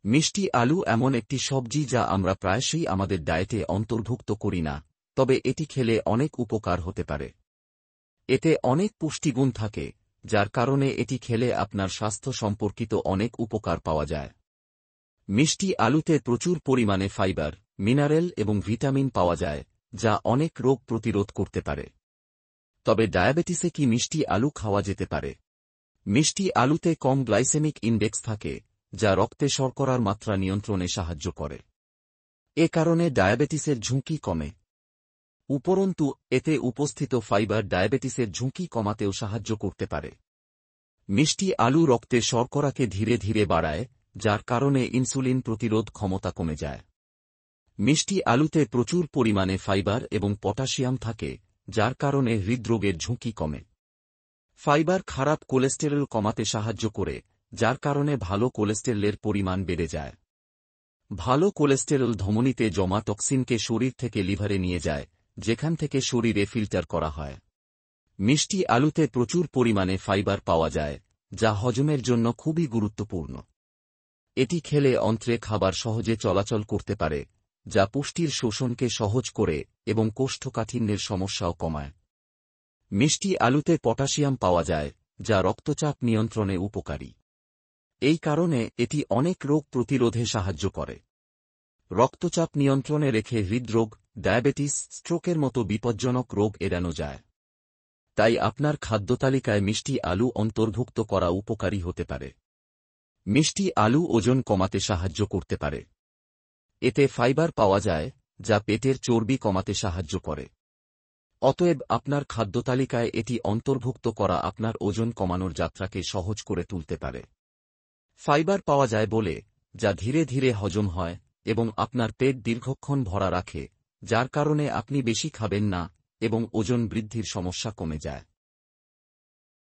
মিষ্টি আলু এমন একটি সবজি যা আমরা প্রায়শই আমাদের ডায়েটে অন্তর্ভুক্ত করি না, তবে এটি খেলে অনেক উপকার হতে পারে। এতে অনেক পুষ্টিগুণ থাকে, যার কারণে এটি খেলে আপনার স্বাস্থ্য সম্পর্কিত অনেক উপকার পাওয়া যায়। মিষ্টি আলুতে প্রচুর পরিমাণে ফাইবার, মিনারেল এবং ভিটামিন পাওয়া যায়, যা অনেক রোগ প্রতিরোধ করতে পারে। তবে ডায়াবেটিসে কি মিষ্টি আলু খাওয়া যেতে পারে? মিষ্টি আলুতে কম গ্লাইসেমিক ইনডেক্স থাকে, যা রক্তে শর্করার মাত্রা নিয়ন্ত্রণে সাহায্য করে। এ কারণে ডায়াবেটিসের ঝুঁকি কমে। উপরন্তু এতে উপস্থিত ফাইবার ডায়াবেটিসের ঝুঁকি কমাতেও সাহায্য করতে পারে। মিষ্টি আলু রক্তে শর্করাকে ধীরে ধীরে বাড়ায়, যার কারণে ইনসুলিন প্রতিরোধ ক্ষমতা কমে যায়। মিষ্টি আলুতে প্রচুর পরিমাণে ফাইবার এবং পটাশিয়াম থাকে, যার কারণে হৃদরোগের ঝুঁকি কমে। ফাইবার খারাপ কোলেস্টেরল কমাতে সাহায্য করে, যার কারণে ভালো কোলেস্টেরলের পরিমাণ বেড়ে যায়। ভালো কোলেস্টেরল ধমনীতে জমা টক্সিনকে শরীর থেকে লিভারে নিয়ে যায়, যেখান থেকে শরীরে ফিল্টার করা হয়। মিষ্টি আলুতে প্রচুর পরিমাণে ফাইবার পাওয়া যায়, যা হজমের জন্য খুবই গুরুত্বপূর্ণ। এটি খেলে অন্ত্রে খাবার সহজে চলাচল করতে পারে, যা পুষ্টির শোষণকে সহজ করে এবং কোষ্ঠকাঠিন্যের সমস্যাও কমায়। মিষ্টি আলুতে পটাশিয়াম পাওয়া যায়, যা রক্তচাপ নিয়ন্ত্রণে উপকারী। এই কারণে এটি অনেক রোগ প্রতিরোধে সাহায্য করে। রক্তচাপ নিয়ন্ত্রণে রেখে হৃদরোগ, ডায়াবেটিস, স্ট্রোকের মতো বিপজ্জনক রোগ এড়ানো যায়। তাই আপনার খাদ্যতালিকায় মিষ্টি আলু অন্তর্ভুক্ত করা উপকারী হতে পারে। মিষ্টি আলু ওজন কমাতে সাহায্য করতে পারে। এতে ফাইবার পাওয়া যায়, যা পেটের চর্বি কমাতে সাহায্য করে। অতএব আপনার খাদ্যতালিকায় এটি অন্তর্ভুক্ত করা আপনার ওজন কমানোর যাত্রাকে সহজ করে তুলতে পারে। ফাইবার পাওয়া যায় বলে, যা ধীরে ধীরে হজম হয় এবং আপনার পেট দীর্ঘক্ষণ ভরা রাখে, যার কারণে আপনি বেশি খাবেন না এবং ওজন বৃদ্ধির সমস্যা কমে যায়।